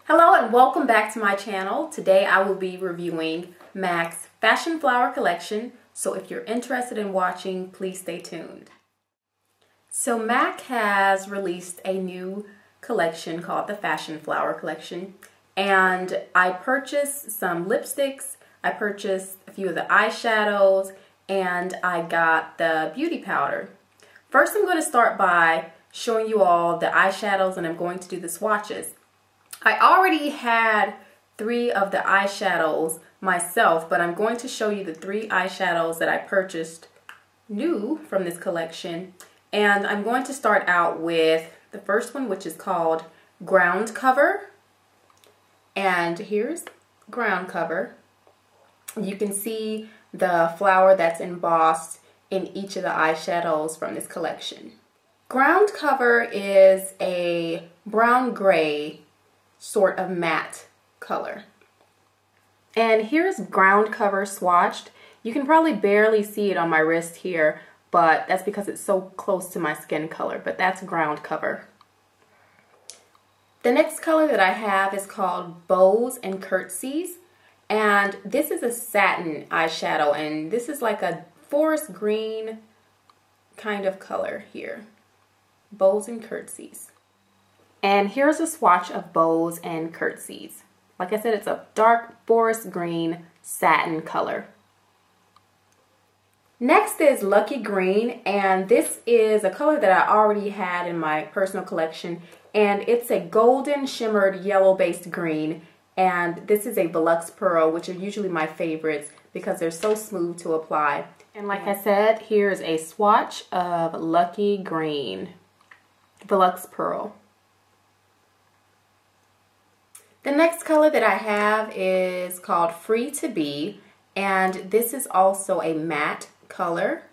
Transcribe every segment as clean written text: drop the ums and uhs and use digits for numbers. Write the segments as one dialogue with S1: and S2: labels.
S1: Hello and welcome back to my channel. Today I will be reviewing MAC's Fashion Flower collection, so if you're interested in watching, please stay tuned. So MAC has released a new collection called the Fashion Flower collection, and I purchased some lipsticks, I purchased a few of the eyeshadows, and I got the beauty powder. First I'm going to start by showing you all the eyeshadows, and I'm going to do the swatches. I already had 3 of the eyeshadows myself, but I'm going to show you the 3 eyeshadows that I purchased new from this collection. And I'm going to start out with the first one, which is called Ground Cover. And here's Ground Cover. You can see the flower that's embossed in each of the eyeshadows from this collection. Ground Cover is a brown gray sort of matte color. And here's Ground Cover swatched. You can probably barely see it on my wrist here, but that's because it's so close to my skin color, but that's Ground Cover. The next color that I have is called Bows and Curtsies, and this is a satin eyeshadow, and this is like a forest green kind of color here. Bows and Curtsies. And here's a swatch of Bows and Curtsies. Like I said, it's a dark forest green satin color. Next is Lucky Green, and this is a color that I already had in my personal collection, and it's a golden shimmered yellow based green, and this is a Volux Pearl, which are usually my favorites because they're so smooth to apply. And like I said, here's a swatch of Lucky Green, Volux Pearl. The next color that I have is called Free to Be, and this is also a matte color,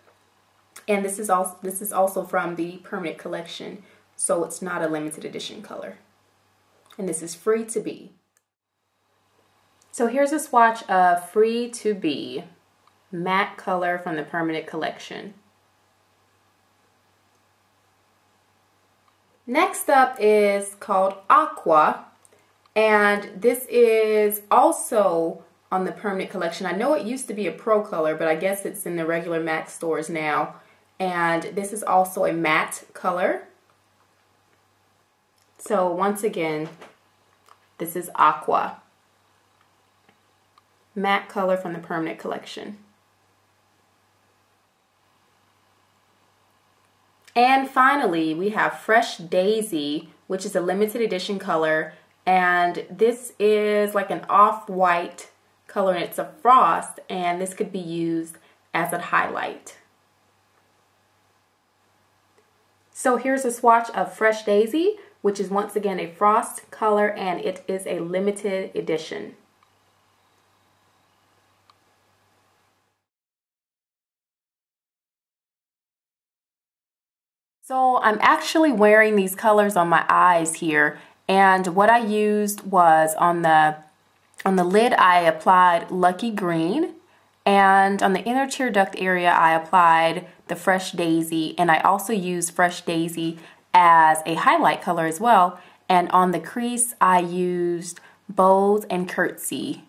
S1: and this is also from the permanent collection, so it's not a limited edition color. And this is Free to Be. So here's a swatch of Free to Be, matte color from the permanent collection. Next up is called Aqua. And this is also on the permanent collection. I know it used to be a pro color, but I guess it's in the regular MAC stores now. And this is also a matte color. So once again, this is Aqua. Matte color from the permanent collection. And finally, we have Fresh Daisy, which is a limited edition color. And this is like an off-white color, and it's a frost, and this could be used as a highlight. So here's a swatch of Fresh Daisy, which is once again a frost color, and it is a limited edition. So I'm actually wearing these colors on my eyes here. And what I used was on the lid I applied Lucky Green, and on the inner tear duct area I applied the Fresh Daisy, and I also used Fresh Daisy as a highlight color as well. And on the crease I used Bows and Curtsy,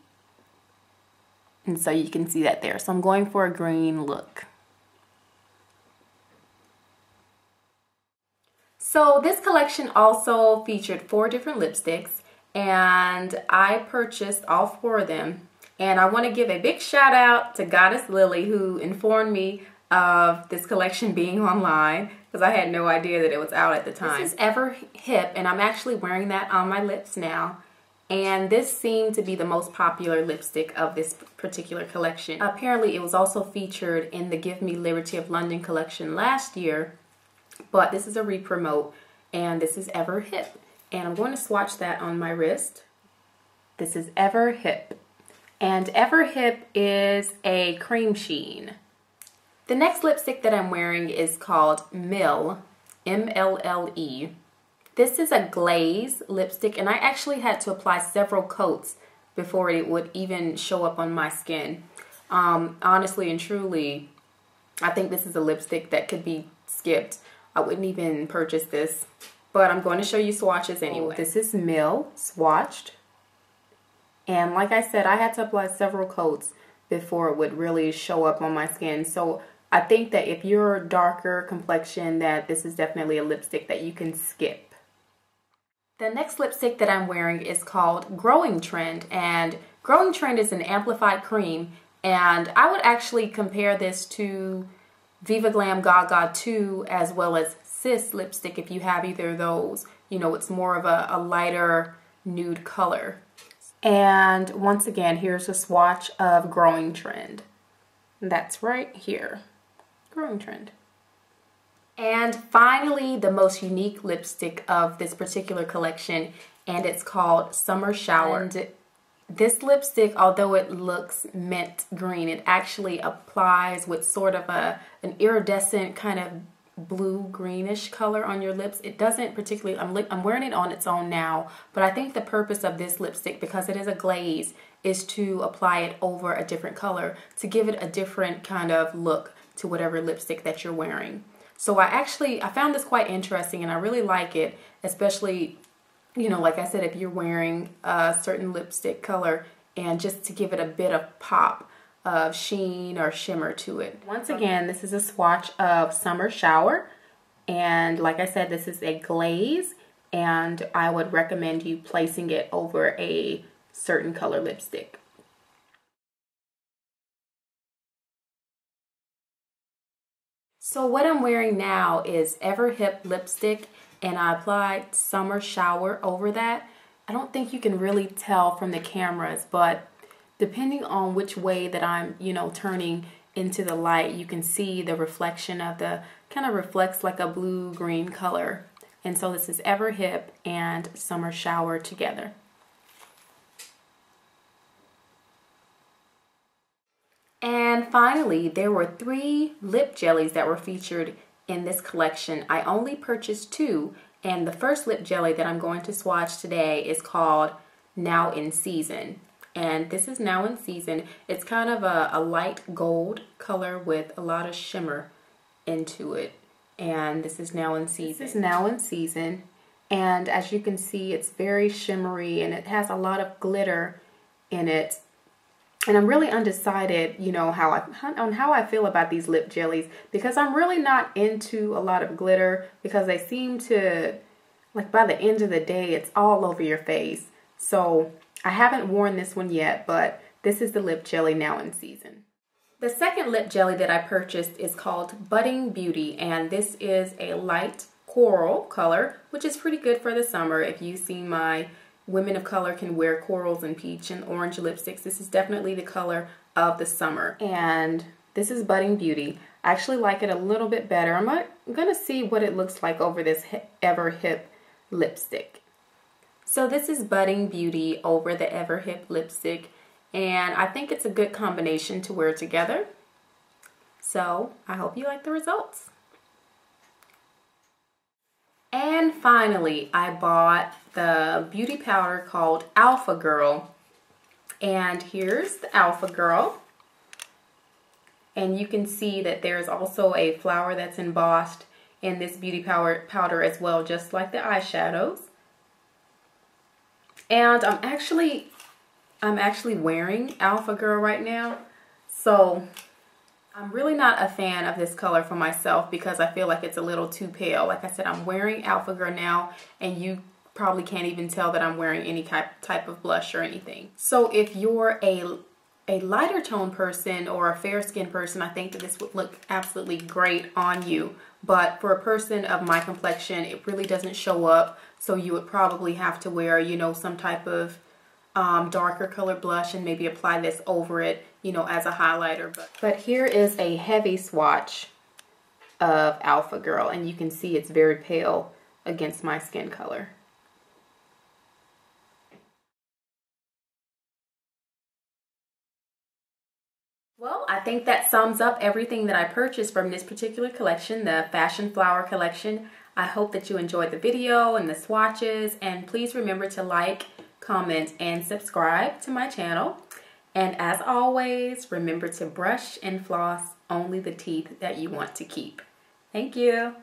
S1: and so you can see that there. So I'm going for a green look. So this collection also featured 4 different lipsticks, and I purchased all 4 of them. And I want to give a big shout out to Goddess Lily, who informed me of this collection being online, because I had no idea that it was out at the time. This is Ever Hip, and I'm actually wearing that on my lips now. And this seemed to be the most popular lipstick of this particular collection. Apparently it was also featured in the Give Me Liberty of London collection last year. But this is a re-promote, and this is Ever Hip. And I'm going to swatch that on my wrist. This is Ever Hip. And Ever Hip is a cream sheen. The next lipstick that I'm wearing is called Mill, M-L-L-E. This is a glaze lipstick, and I actually had to apply several coats before it would even show up on my skin. Honestly and truly, I think this is a lipstick that could be skipped. I wouldn't even purchase this, but I'm going to show you swatches anyway. This is Mill swatched. And like I said, I had to apply several coats before it would really show up on my skin. So I think that if you're darker complexion, that this is definitely a lipstick that you can skip. The next lipstick that I'm wearing is called Growing Trend, and Growing Trend is an amplified cream, and I would actually compare this to Viva Glam Gaga 2 as well as Sis lipstick if you have either of those. You know, it's more of a lighter nude color. And once again, here's a swatch of Growing Trend. That's right here, Growing Trend. And finally, the most unique lipstick of this particular collection, and it's called Summer Shower. And this lipstick, although it looks mint green, it actually applies with sort of an iridescent kind of blue greenish color on your lips. It doesn't particularly, I'm wearing it on its own now, but I think the purpose of this lipstick, because it is a glaze, is to apply it over a different color to give it a different kind of look to whatever lipstick that you're wearing. So I found this quite interesting, and I really like it, especially, you know, like I said, if you're wearing a certain lipstick color, and just to give it a bit of pop of sheen or shimmer to it. Once again, this is a swatch of Summer Shower, and like I said, this is a glaze, and I would recommend you placing it over a certain color lipstick. So what I'm wearing now is Everhip lipstick, and I applied Summer Shower over that. I don't think you can really tell from the cameras, but depending on which way that I'm, you know, turning into the light, you can see the reflection of the, kind of reflects like a blue-green color. And so this is Everhip and Summer Shower together. And finally, there were 3 lip jellies that were featured in this collection. I only purchased 2, and the first lip jelly that I'm going to swatch today is called Now in Season. And this is Now in Season. It's kind of a light gold color with a lot of shimmer into it. And this is Now in Season. This is Now in Season. And as you can see, it's very shimmery, and it has a lot of glitter in it. And I'm really undecided, you know, on how I feel about these lip jellies, because I'm really not into a lot of glitter, because they seem to, like, by the end of the day, it's all over your face. So I haven't worn this one yet, but this is the lip jelly Now in Season. The second lip jelly that I purchased is called Budding Beauty, and this is a light coral color, which is pretty good for the summer. If you've seen my Women of Color Can Wear Corals and Peach and Orange lipsticks, this is definitely the color of the summer. And this is Budding Beauty. I actually like it a little bit better. I'm going to see what it looks like over this Everhip lipstick. So this is Budding Beauty over the Everhip lipstick, and I think it's a good combination to wear together. So I hope you like the results. And finally, I bought the beauty powder called Alpha Girl. And here's the Alpha Girl. And you can see that there's also a flower that's embossed in this beauty powder as well, just like the eyeshadows. And I'm actually wearing Alpha Girl right now. So I'm really not a fan of this color for myself, because I feel like it's a little too pale. Like I said, I'm wearing Alpha Girl now, and you probably can't even tell that I'm wearing any type of blush or anything. So if you're a lighter tone person or a fair skinned person, I think that this would look absolutely great on you. But for a person of my complexion, it really doesn't show up. So you would probably have to wear, you know, some type of darker color blush and maybe apply this over it, you know, as a highlighter. But here is a heavy swatch of Alpha Girl, and you can see it's very pale against my skin color. Well, I think that sums up everything that I purchased from this particular collection, the Fashion Flower collection. I hope that you enjoyed the video and the swatches, and please remember to like, comment, and subscribe to my channel. And as always, remember to brush and floss only the teeth that you want to keep. Thank you.